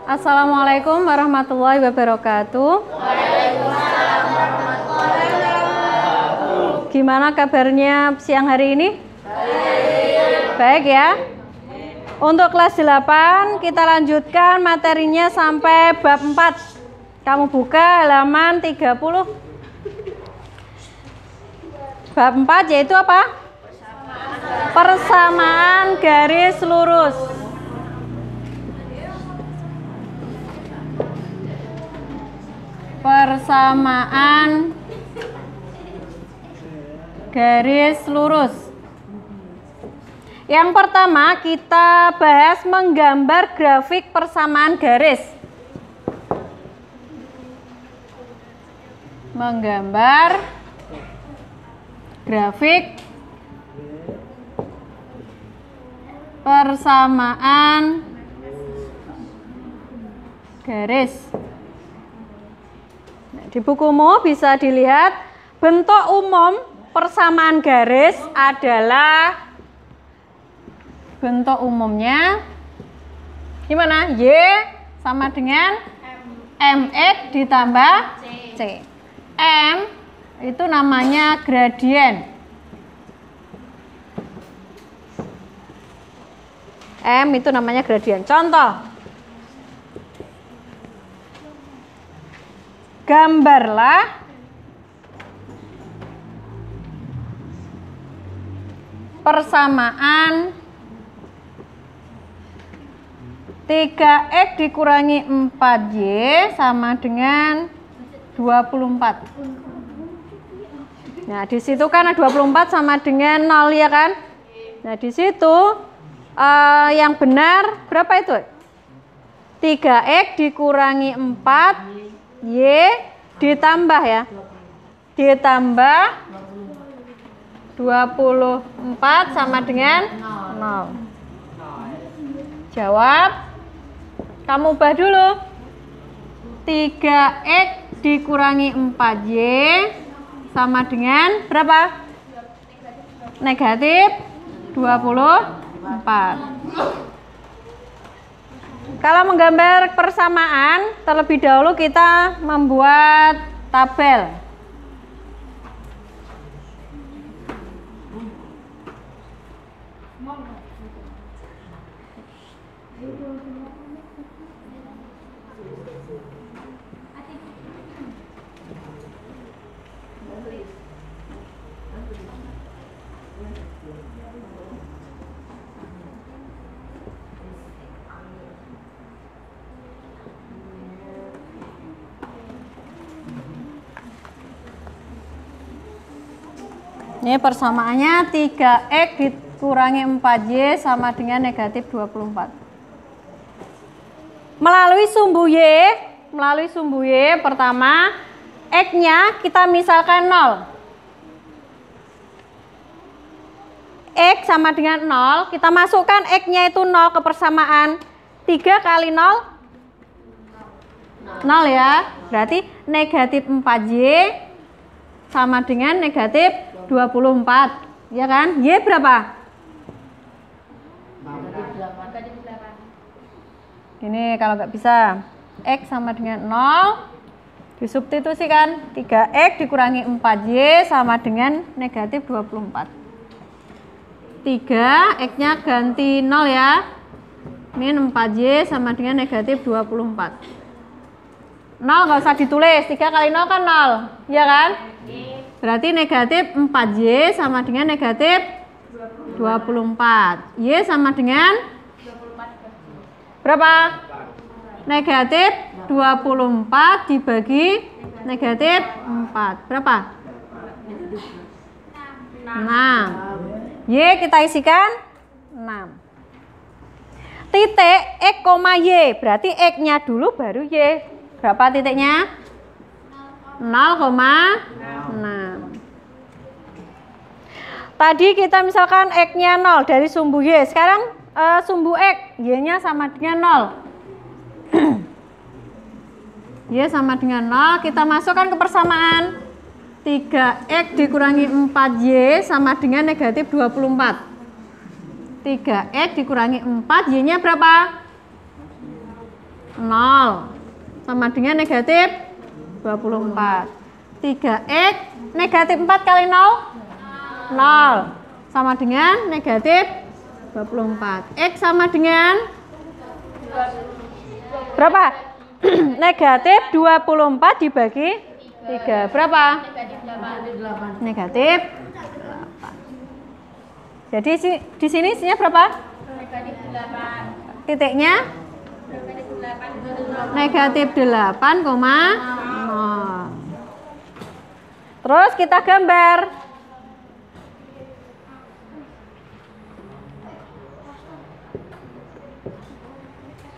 Assalamualaikum warahmatullahi wabarakatuh. Waalaikumsalam warahmatullahi wabarakatuh. Gimana kabarnya siang hari ini? Baik ya. Untuk kelas 8 kita lanjutkan materinya sampai bab 4. Kamu buka halaman 30. Bab 4 yaitu apa? Persamaan garis lurus. Persamaan garis lurus. Yang pertama kita bahas menggambar grafik persamaan garis. Menggambar grafik persamaan garis. Di bukumu bisa dilihat bentuk umum persamaan garis adalah bentuk umumnya gimana? Y sama dengan MX ditambah C. M itu namanya gradien. M itu namanya gradien. Contoh. Gambarlah persamaan 3X dikurangi 4Y sama dengan 24. Nah, di situ kan 24 sama dengan 0 ya kan? Nah, di situ yang benar berapa itu? 3X dikurangi 4Y ditambah ya. Ditambah 24 sama dengan 0. Jawab. Kamu ubah dulu. 3X dikurangi 4Y sama dengan berapa? Negatif 24. Kalau menggambar persamaan, terlebih dahulu kita membuat tabel. Ini persamaannya 3X dikurangi 4Y sama dengan negatif 24. Melalui sumbu Y pertama, X-nya kita misalkan 0. X sama dengan 0, kita masukkan X-nya itu 0 ke persamaan 3 kali 0. 0 ya, berarti negatif 4Y sama dengan negatif 24, ya kan? Y berapa? Ini kalau nggak bisa, X sama dengan 0, disubstitusikan 3X dikurangi 4Y sama dengan negatif 24. 3, X-nya ganti 0 ya. Min 4Y sama dengan negatif 24. 0 nggak usah ditulis, 3 kali 0 kan 0, ya kan? Berarti negatif 4Y sama dengan negatif 24. Y sama dengan berapa? Negatif 24 dibagi negatif 4. Berapa? 6. Y kita isikan 6. Titik X, Y. Berarti X-nya dulu baru Y. Berapa titiknya? 0,6. Tadi kita misalkan X-nya 0 dari sumbu Y. Sekarang sumbu X, Y-nya sama dengan 0. Y sama dengan 0, kita masukkan ke persamaan 3X dikurangi 4Y sama dengan negatif 24. 3X dikurangi 4, Y-nya berapa? 0 sama dengan negatif 24. 3x negatif 4 kali 0 0 sama dengan negatif 24. X sama dengan berapa? Negatif 24 dibagi 3 berapa? Negatif 8. Jadi di sini isinya berapa? Negatif 8. Titiknya negatif 8,0. Terus kita gambar.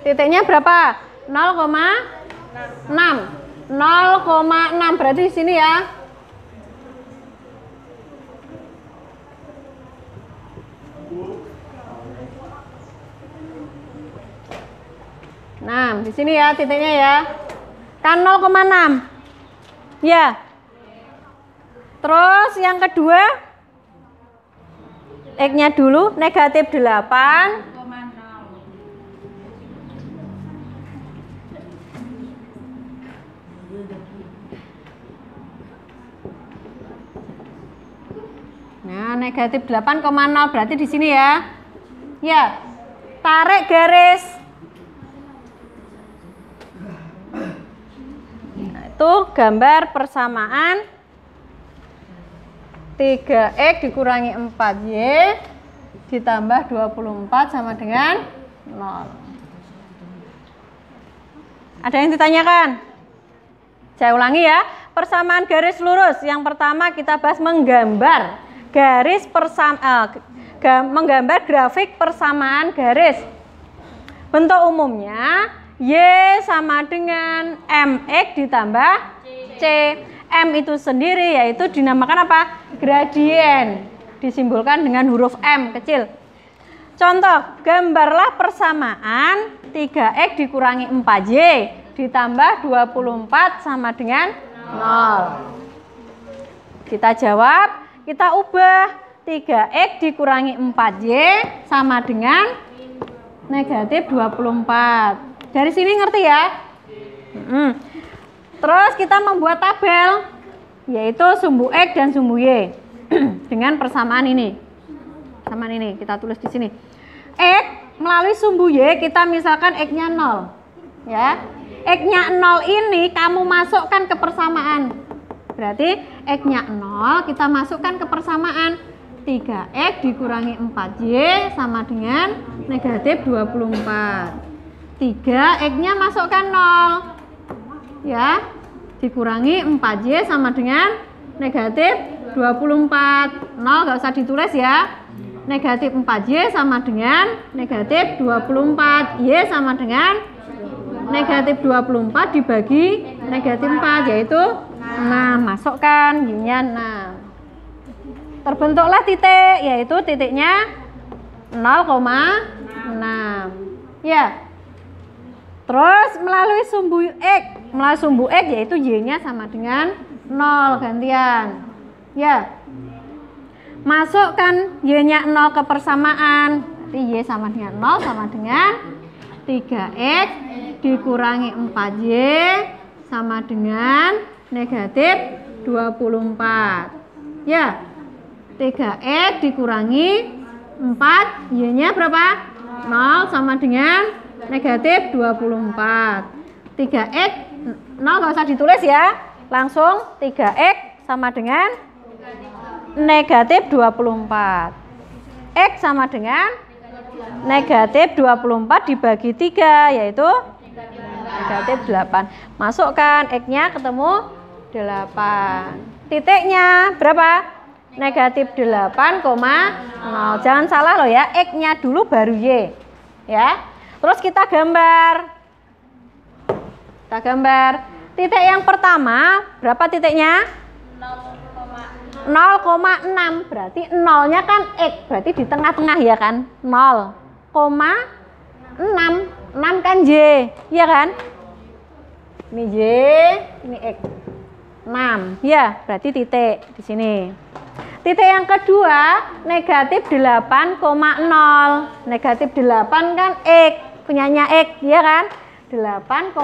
Titiknya berapa? 0,6. 0,6 berarti di sini ya. Nah, di sini ya titiknya ya. Kan 0,6. Ya. Terus yang kedua, X-nya dulu negatif 8. Nah, negatif 8,0 berarti di sini ya. Ya. Tarik garis. Nah, itu gambar persamaan 3x dikurangi 4y ditambah 24 sama dengan 0. Ada yang ditanyakan? Saya ulangi ya. Persamaan garis lurus. Yang pertama kita bahas menggambar garis menggambar grafik persamaan garis. Bentuk umumnya y sama dengan mx ditambah c. M itu sendiri yaitu dinamakan apa? Gradien. Disimbolkan dengan huruf M kecil. Contoh, gambarlah persamaan 3x dikurangi 4y ditambah 24 sama dengan 0. Kita jawab, kita ubah 3x dikurangi 4y sama dengan negatif 24. Dari sini ngerti ya? Terus kita membuat tabel, yaitu sumbu X dan sumbu Y dengan persamaan ini. Persamaan ini kita tulis di sini. X melalui sumbu Y kita misalkan X-nya 0. Ya. X-nya 0 ini kamu masukkan ke persamaan. Berarti X-nya 0 kita masukkan ke persamaan. 3x dikurangi 4y sama dengan negatif 24. 3x-nya masukkan 0. Ya, dikurangi 4y sama dengan negatif 24. 0 nggak usah ditulis ya. Negatif 4y sama dengan negatif 24. Y sama dengan negatif 24 dibagi negatif 4 yaitu 6. Masukkan y-nya 6. Terbentuklah titik, yaitu titiknya 0,6. Ya. Terus melalui sumbu X yaitu y-nya sama dengan 0 gantian. Ya. Masukkan y-nya 0 ke persamaan. Berarti y sama dengan 0 sama dengan 3x dikurangi 4y sama dengan negatif 24. Ya. 3x dikurangi 4, y-nya berapa? 0 sama dengan negatif 24. 3x 0 nggak usah ditulis ya, langsung 3x sama dengan negatif 24. X sama dengan negatif 24 dibagi 3 yaitu negatif 8. Masukkan X-nya ketemu 8. Titiknya berapa? Negatif 8,0. Jangan salah loh ya, X-nya dulu baru Y. Ya. Terus kita gambar. Titik yang pertama, berapa titiknya? 0,6. Berarti 0-nya kan X, berarti di tengah-tengah ya kan? 0,6. 6 kan Y, iya kan? Ini Y, ini X. 6. Ya, berarti titik di sini. Titik yang kedua, negatif 8,0. Negatif 8 kan X, punyanya X, ya kan? 8,0.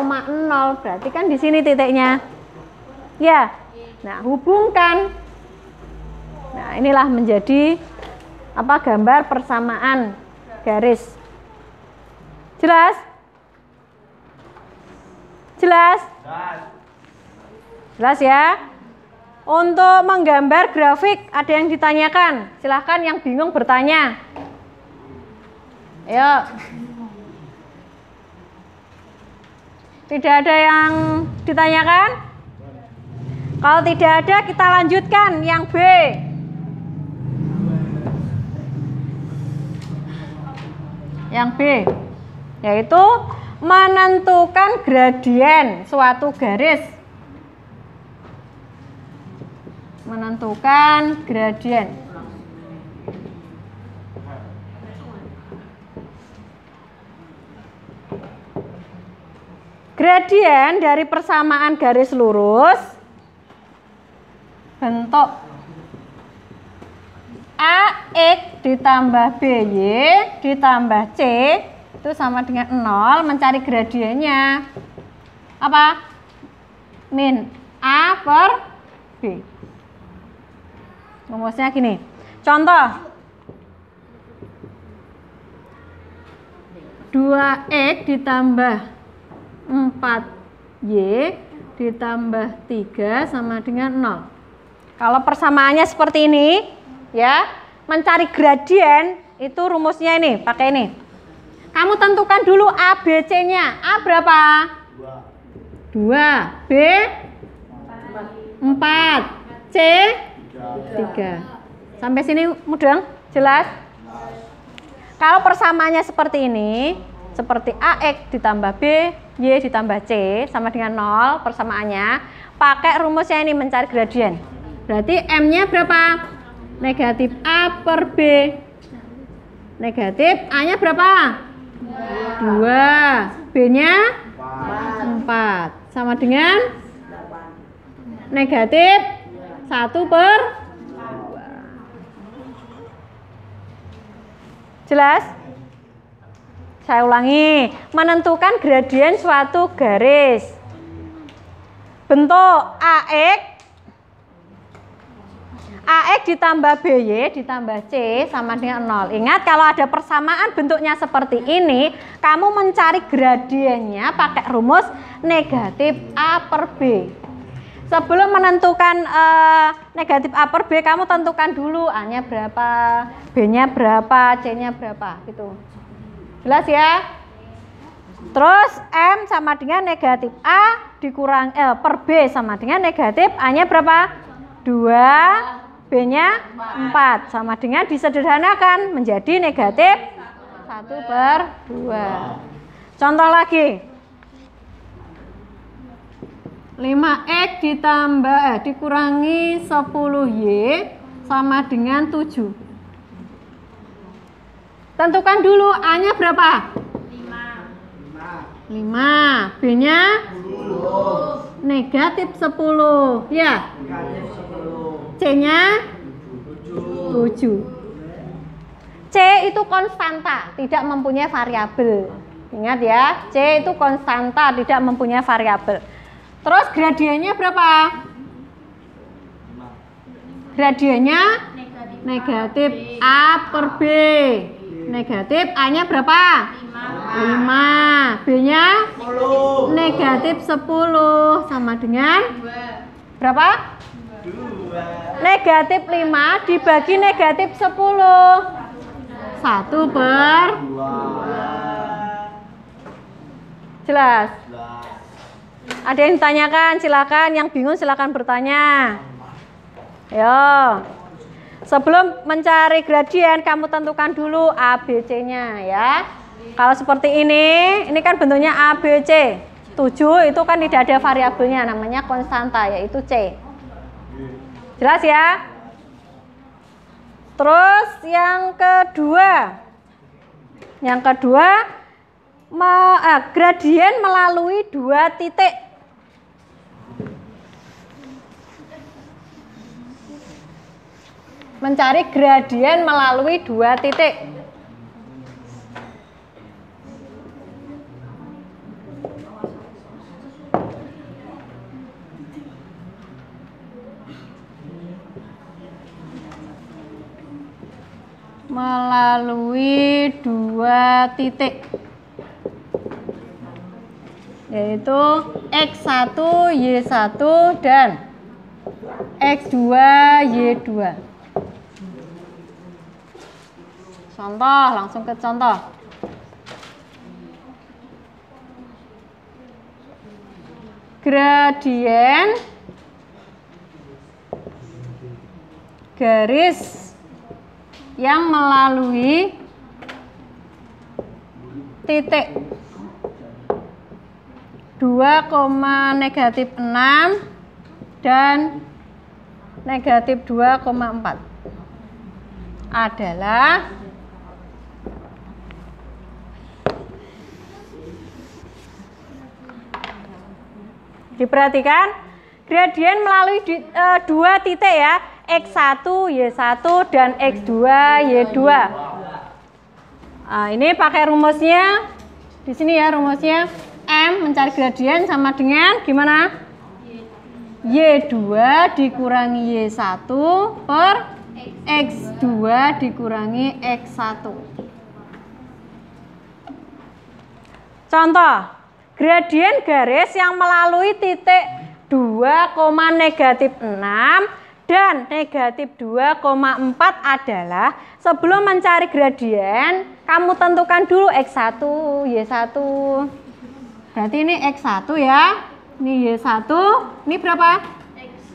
Berarti kan di sini titiknya. Ya. Nah, hubungkan. Nah, inilah menjadi apa gambar persamaan garis. Jelas? Jelas? Jelas ya? Untuk menggambar grafik ada yang ditanyakan? Silahkan yang bingung bertanya. Ayo. Tidak ada yang ditanyakan? Kalau tidak ada, kita lanjutkan yang B. Yang B, yaitu menentukan gradien suatu garis. Menentukan gradien. Gradien dari persamaan garis lurus bentuk AX ditambah BY ditambah C itu sama dengan 0. Mencari gradiennya apa? Min A per B. Rumusnya gini. Contoh 2X ditambah 4Y ditambah 3 sama dengan 0. Kalau persamaannya seperti ini, ya, mencari gradien itu rumusnya ini, pakai ini. Kamu tentukan dulu A, B, C-nya. A berapa? 2. B 4. C 3. Sampai sini mudah? Jelas? Kalau persamaannya seperti ini, seperti AX ditambah B, Y ditambah C sama dengan 0 persamaannya, pakai rumusnya ini mencari gradien. Berarti M-nya berapa? Negatif A per B. Negatif A-nya berapa? 2. B-nya 4. Sama dengan negatif 1 per 2. Jelas? Saya ulangi, menentukan gradien suatu garis. Bentuk AX ditambah BY ditambah C sama dengan 0. Ingat, kalau ada persamaan bentuknya seperti ini, kamu mencari gradiennya pakai rumus negatif A per B. Sebelum menentukan negatif A per B, kamu tentukan dulu A-nya berapa, B-nya berapa, C-nya berapa, gitu. Jelas ya? Terus M sama dengan negatif A dikurang per B sama dengan negatif A-nya berapa? 2, B-nya 4 sama dengan disederhanakan menjadi negatif 1 per 2. Contoh lagi. 5X ditambah dikurangi 10Y sama dengan 7. Tentukan dulu A-nya berapa? 5. B-nya? 10. Negatif 10. Ya. C-nya? 7. C itu konstanta, tidak mempunyai variabel. Ingat ya, C itu konstanta, tidak mempunyai variabel. Terus gradiennya berapa? Gradiennya? Negatif A per B. Negatif A-nya berapa? 5. B-nya? 10. Negatif 10 sama dengan berapa? 2. Negatif 5 dibagi negatif 10. 1 per 2. Jelas? Ada yang ditanyakan? Silakan. Yang bingung silakan bertanya. Yo. Sebelum mencari gradien, kamu tentukan dulu A, B, C-nya ya. Kalau seperti ini kan bentuknya A, B, C. 7 itu kan tidak ada variabelnya, namanya konstanta, yaitu C. Jelas ya? Terus yang kedua. Yang kedua, gradien melalui 2 titik. Mencari gradien melalui 2 titik. melalui 2 titik, yaitu X1 Y1 dan X2 Y2. Contoh, langsung ke contoh. Gradien garis yang melalui titik 2,-6 dan -2,4 adalah diperhatikan gradien melalui 2 titik ya, X1 Y1 dan X2 Y2. Nah, ini pakai rumusnya di sini ya, rumusnya M mencari gradien sama dengan gimana? Y2 dikurangi Y1 per X2 dikurangi X1. Contoh, gradien garis yang melalui titik 2,-6 dan -2,4 adalah, sebelum mencari gradien, kamu tentukan dulu X1, Y1. Berarti ini X1 ya, ini Y1, ini berapa?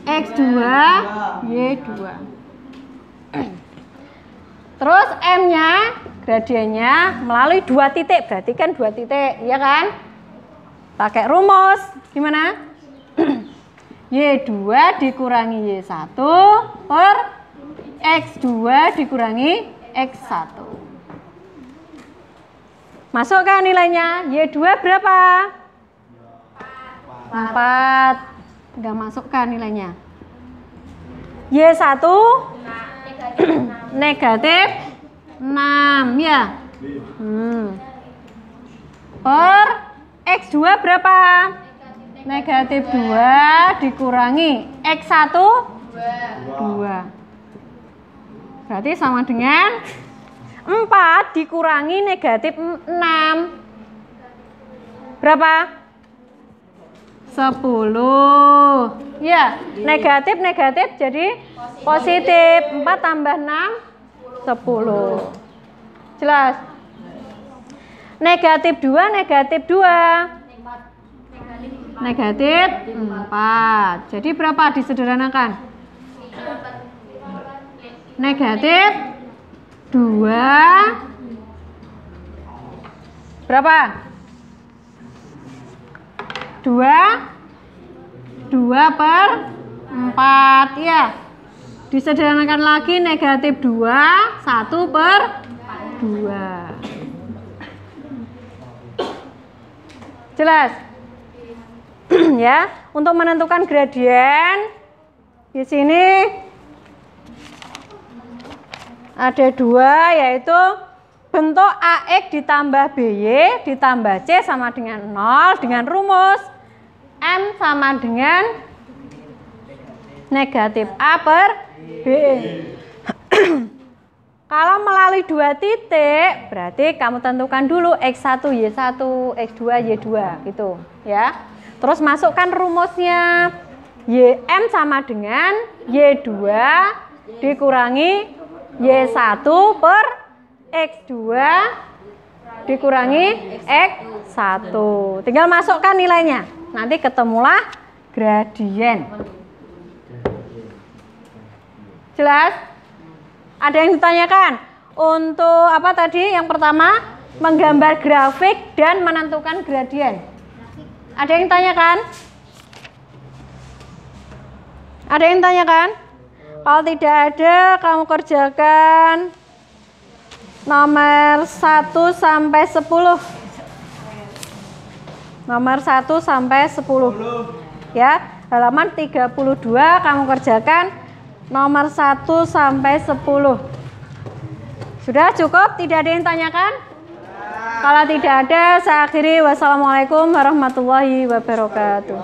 X2, Y2. Terus M-nya, gradiennya melalui 2 titik, berarti kan 2 titik, ya kan? Pakai rumus, gimana? Y2 dikurangi Y1 per X2 dikurangi X1. Masukkan nilainya. Y2 berapa? 4. Enggak masukkan nilainya. Y1 negatif 6 ya. Per X2 berapa? Negatif 2 dikurangi X1 2. Berarti sama dengan 4 dikurangi negatif 6. Berapa? 10. Ya, negatif jadi positif. 4 tambah 6 10. Jelas? Negatif 2 negatif 4. Jadi berapa disederhanakan? Negatif 2 berapa? 2 per 4 ya. Disederhanakan lagi, negatif 2 1 per 2. Jelas? Ya, untuk menentukan gradien di sini ada 2, yaitu bentuk AX ditambah BY ditambah C sama dengan 0 dengan rumus M sama dengan negatif A per B. Kalau melalui 2 titik, berarti kamu tentukan dulu X1 Y1, X2 Y2 gitu ya. Terus masukkan rumusnya, YM sama dengan Y2 dikurangi Y1 per X2 dikurangi X1. Tinggal masukkan nilainya, nanti ketemulah gradien. Jelas? Ada yang ditanyakan? Untuk apa tadi? Yang pertama, menggambar grafik dan menentukan gradien. Ada yang tanyakan? Ada yang tanyakan? Kalau tidak ada, kamu kerjakan nomor 1 sampai 10. Nomor 1 sampai 10. Ya, halaman 32 kamu kerjakan nomor 1 sampai 10. Sudah cukup? Tidak ada yang tanyakan? Kalau tidak ada, saya akhiri. Wassalamualaikum warahmatullahi wabarakatuh.